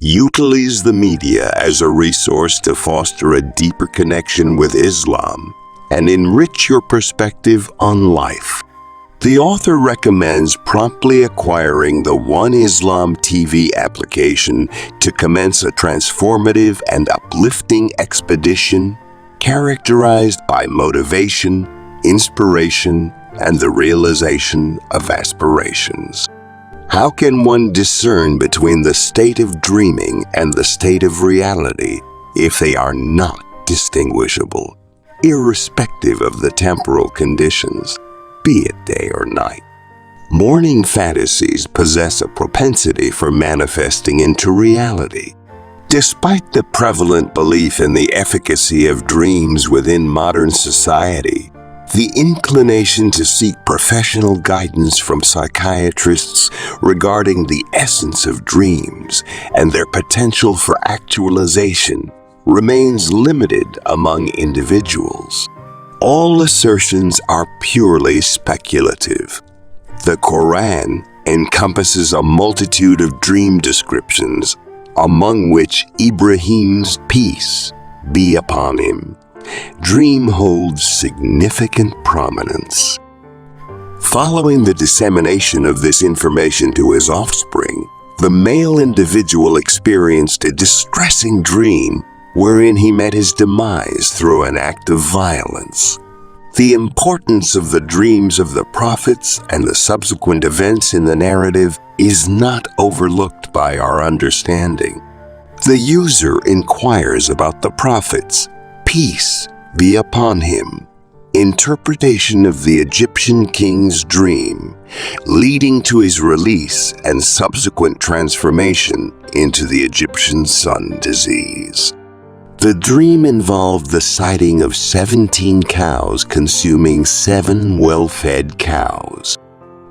Utilize the media as a resource to foster a deeper connection with Islam and enrich your perspective on life. The author recommends promptly acquiring the One Islam TV application to commence a transformative and uplifting expedition characterized by motivation, inspiration, and the realization of aspirations. How can one discern between the state of dreaming and the state of reality if they are not distinguishable, irrespective of the temporal conditions, be it day or night? Morning fantasies possess a propensity for manifesting into reality. Despite the prevalent belief in the efficacy of dreams within modern society, the inclination to seek professional guidance from psychiatrists regarding the essence of dreams and their potential for actualization remains limited among individuals. All assertions are purely speculative. The Quran encompasses a multitude of dream descriptions, among which Ibrahim's peace be upon him dream holds significant prominence. Following the dissemination of this information to his offspring, the male individual experienced a distressing dream wherein he met his demise through an act of violence. The importance of the dreams of the prophets and the subsequent events in the narrative is not overlooked by our understanding. The user inquires about the prophets, peace be upon him, interpretation of the Egyptian king's dream, leading to his release and subsequent transformation into the Egyptian sun disease. The dream involved the sighting of 17 cows consuming 7 well-fed cows.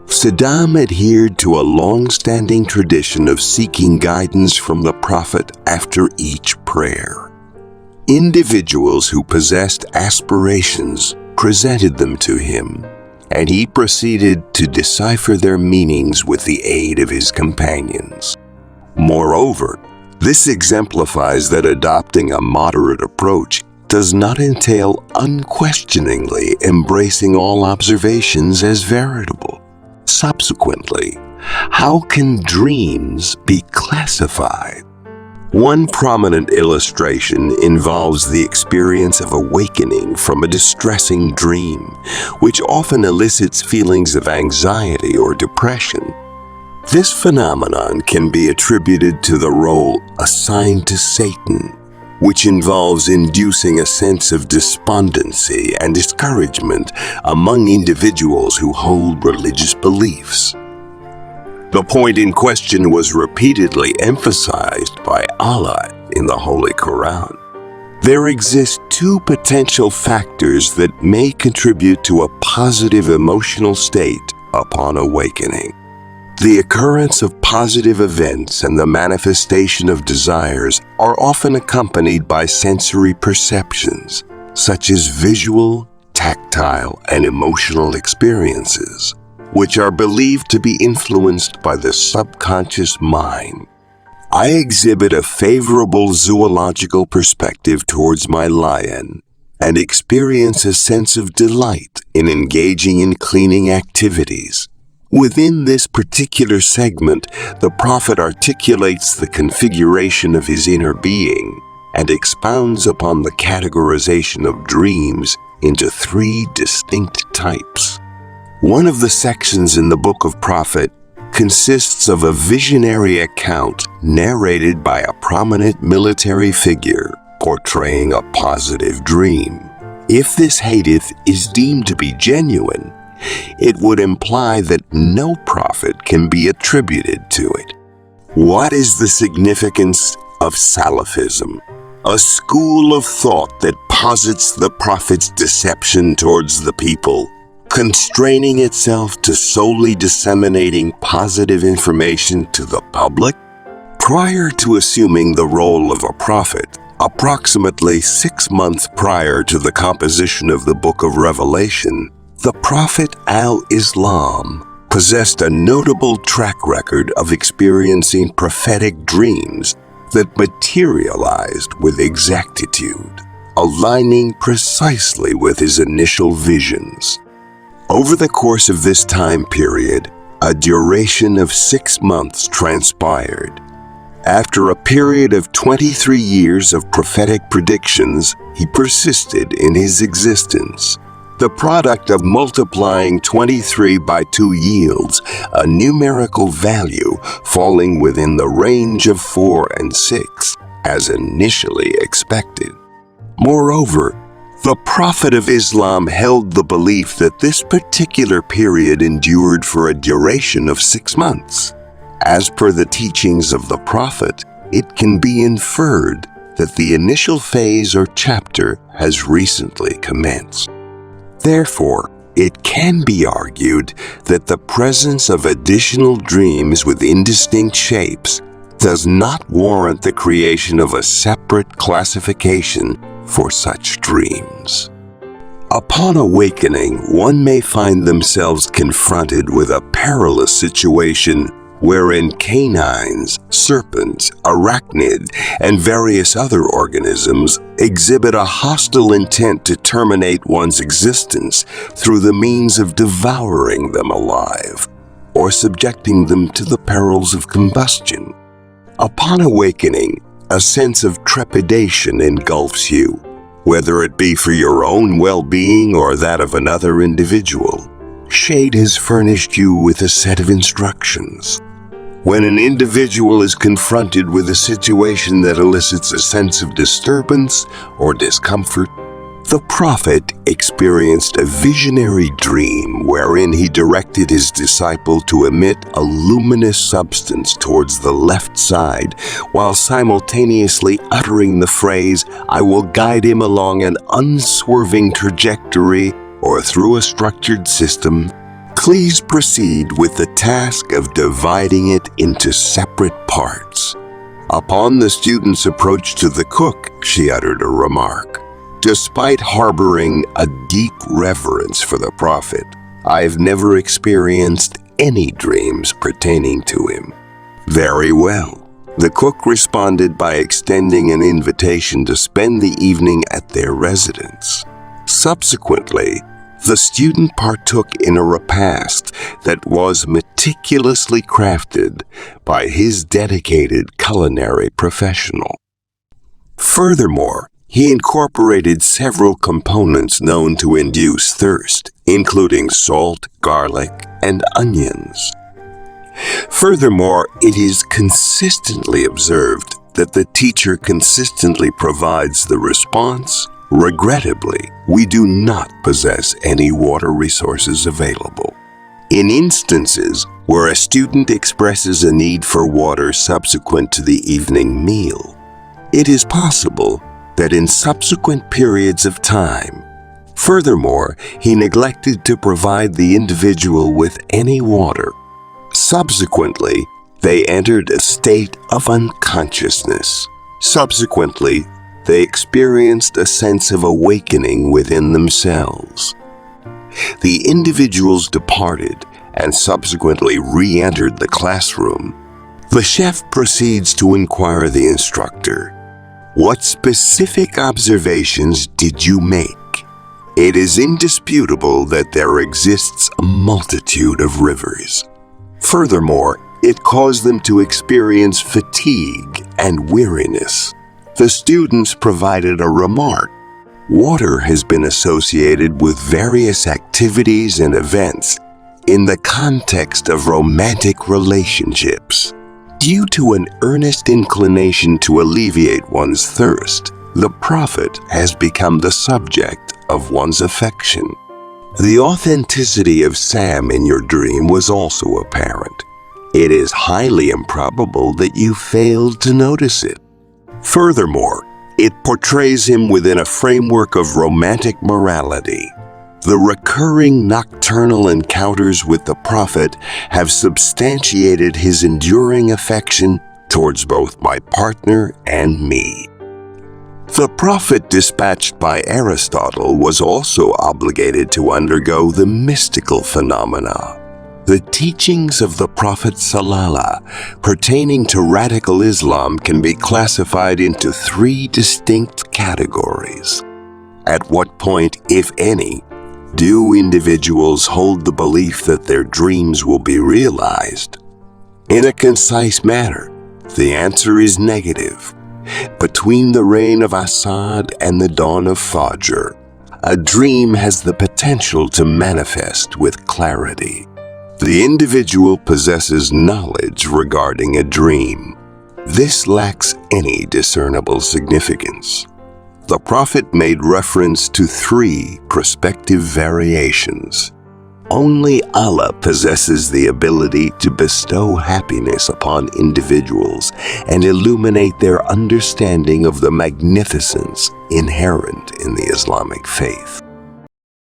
Saddam adhered to a long-standing tradition of seeking guidance from the prophet after each prayer. Individuals who possessed aspirations presented them to him, and he proceeded to decipher their meanings with the aid of his companions. Moreover, this exemplifies that adopting a moderate approach does not entail unquestioningly embracing all observations as veritable. Subsequently, how can dreams be classified? One prominent illustration involves the experience of awakening from a distressing dream, which often elicits feelings of anxiety or depression. This phenomenon can be attributed to the role assigned to Satan, which involves inducing a sense of despondency and discouragement among individuals who hold religious beliefs. The point in question was repeatedly emphasized by Allah in the Holy Quran. There exist 2 potential factors that may contribute to a positive emotional state upon awakening. The occurrence of positive events and the manifestation of desires are often accompanied by sensory perceptions, such as visual, tactile, and emotional experiences, which are believed to be influenced by the subconscious mind. I exhibit a favorable zoological perspective towards my lion and experience a sense of delight in engaging in cleaning activities. Within this particular segment, the prophet articulates the configuration of his inner being and expounds upon the categorization of dreams into 3 distinct types. One of the sections in the Book of Prophet consists of a visionary account narrated by a prominent military figure portraying a positive dream. If this hadith is deemed to be genuine, it would imply that no prophet can be attributed to it. What is the significance of Salafism? A school of thought that posits the prophet's deception towards the people, constraining itself to solely disseminating positive information to the public? Prior to assuming the role of a prophet, approximately 6 months prior to the composition of the Book of Revelation, the Prophet al-Islam possessed a notable track record of experiencing prophetic dreams that materialized with exactitude, aligning precisely with his initial visions. Over the course of this time period, a duration of 6 months transpired. After a period of 23 years of prophetic predictions, he persisted in his existence. The product of multiplying 23 by 2 yields a numerical value falling within the range of 4 and 6, as initially expected. Moreover, the Prophet of Islam held the belief that this particular period endured for a duration of 6 months. As per the teachings of the Prophet, it can be inferred that the initial phase or chapter has recently commenced. Therefore, it can be argued that the presence of additional dreams with indistinct shapes does not warrant the creation of a separate classification for such dreams. Upon awakening, one may find themselves confronted with a perilous situation wherein canines, serpents, arachnid, and various other organisms exhibit a hostile intent to terminate one's existence through the means of devouring them alive or subjecting them to the perils of combustion. Upon awakening, a sense of trepidation engulfs you, whether it be for your own well-being or that of another individual. Shade has furnished you with a set of instructions. When an individual is confronted with a situation that elicits a sense of disturbance or discomfort, the Prophet experienced a visionary dream wherein he directed his disciple to emit a luminous substance towards the left side while simultaneously uttering the phrase, "I will guide him along an unswerving trajectory or through a structured system. Please proceed with the task of dividing it into separate parts." Upon the student's approach to the cook, she uttered a remark. Despite harboring a deep reverence for the Prophet, I've never experienced any dreams pertaining to him. Very well. The cook responded by extending an invitation to spend the evening at their residence. Subsequently, the student partook in a repast that was meticulously crafted by his dedicated culinary professional. Furthermore, he incorporated several components known to induce thirst, including salt, garlic, and onions. Furthermore, it is consistently observed that the teacher consistently provides the response, "Regrettably, we do not possess any water resources available." In instances where a student expresses a need for water subsequent to the evening meal, it is possible that in subsequent periods of time, furthermore, he neglected to provide the individual with any water. Subsequently, they entered a state of unconsciousness. Subsequently, they experienced a sense of awakening within themselves. The individuals departed and subsequently re-entered the classroom. The chef proceeds to inquire the instructor, "What specific observations did you make?" It is indisputable that there exists a multitude of rivers. Furthermore, it caused them to experience fatigue and weariness. The students provided a remark. Water has been associated with various activities and events in the context of romantic relationships. Due to an earnest inclination to alleviate one's thirst, the Prophet has become the subject of one's affection. The authenticity of Sam in your dream was also apparent. It is highly improbable that you failed to notice it. Furthermore, it portrays him within a framework of romantic morality. The recurring nocturnal encounters with the Prophet have substantiated his enduring affection towards both my partner and me. The Prophet dispatched by Aristotle was also obligated to undergo the mystical phenomena. The teachings of the Prophet Sallallahu pertaining to radical Islam can be classified into three distinct categories. At what point, if any, do individuals hold the belief that their dreams will be realized? In a concise manner, the answer is negative. Between the reign of Asad and the dawn of Fajr, a dream has the potential to manifest with clarity. The individual possesses knowledge regarding a dream. This lacks any discernible significance. The Prophet made reference to three prospective variations. Only Allah possesses the ability to bestow happiness upon individuals and illuminate their understanding of the magnificence inherent in the Islamic faith.